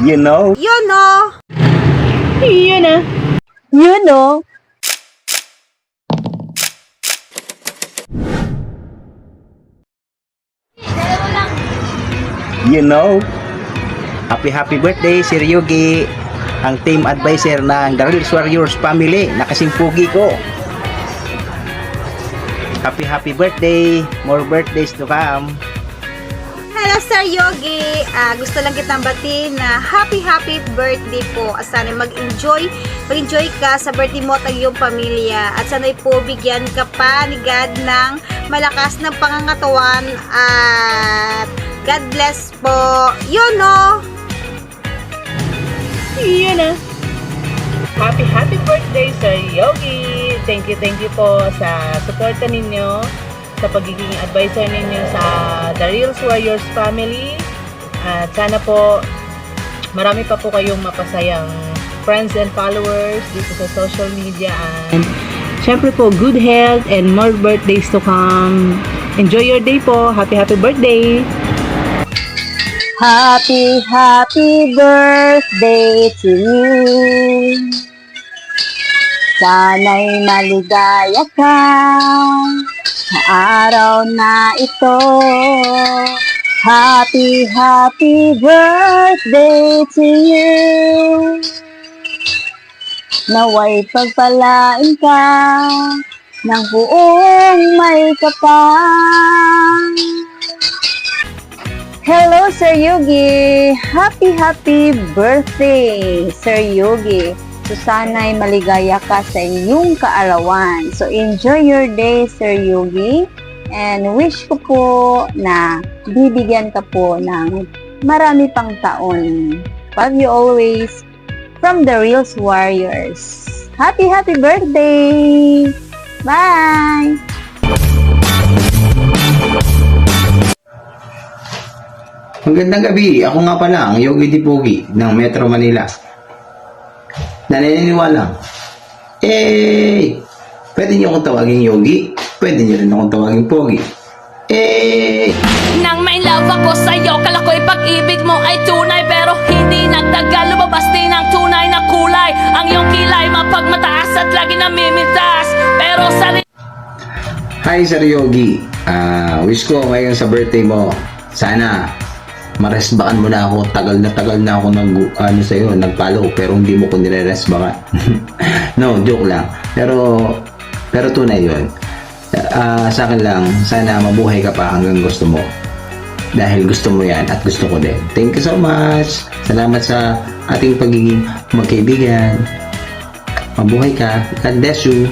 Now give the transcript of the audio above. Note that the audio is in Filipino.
You know? You know. Yun na. You know. You know? Happy birthday, Sir Yogi. Ang team advisor ng The Real Warriors family. Nakasingpugi ko. Happy birthday. More birthdays to come. Hello, Sir Yogi. Gusto lang kitang batiin na happy birthday po. Sana mag-enjoy ka sa birthday mo at iyong pamilya. At sana'y po bigyan ka pa ni God ng malakas ng pangangatawan. At God bless po. You know. Yun na. Happy birthday, Sir Yogi. Thank you po sa suporta ninyo, sa pagiging advisor ninyo sa The Real Warriors family. At sana po marami pa po kayong mapasayang friends and followers dito sa social media. And syempre po, good health and more birthdays to come. Enjoy your day po. Happy birthday. Happy birthday to you. Sana'y maligaya ka sa araw na ito. Happy birthday to you. Naway pagpalain ka ng buong may kapal. Hello, Sir Yogi! Happy birthday, Sir Yogi! So, sana'y maligaya ka sa iyong kaarawan. So, enjoy your day, Sir Yogi. And wish ko po na bibigyan ka po ng marami pang taon. Love you always from The Real Warriors. Happy birthday! Bye! Magandang gabi. Ako nga pala, ang Yogi Dipogi ng Metro Manila. Naniniwala. Pwede niyo akong tawagin Yogi. Pwede niyo rin akong tawagin Pogi. Nang may love ako sa'yo, kala ko'y pag-ibig mo ay tunay. Pero hindi nagtagal, lumabas din ang tunay na kulay. Ang iyong kilay mapagmataas at lagi namimintas. Pero sa Hi, Sir Yogi. Wish ko ngayon sa birthday mo, sana maresbakan mo na ako. Tagal na ako nagpalo, pero hindi mo ko nire-resbakan. No, joke lang. Pero tunay yun. Sa akin lang, sana mabuhay ka pa hanggang gusto mo. Dahil gusto mo yan at gusto ko din. Thank you so much. Salamat sa ating pagiging magkaibigan. Mabuhay ka. God bless you.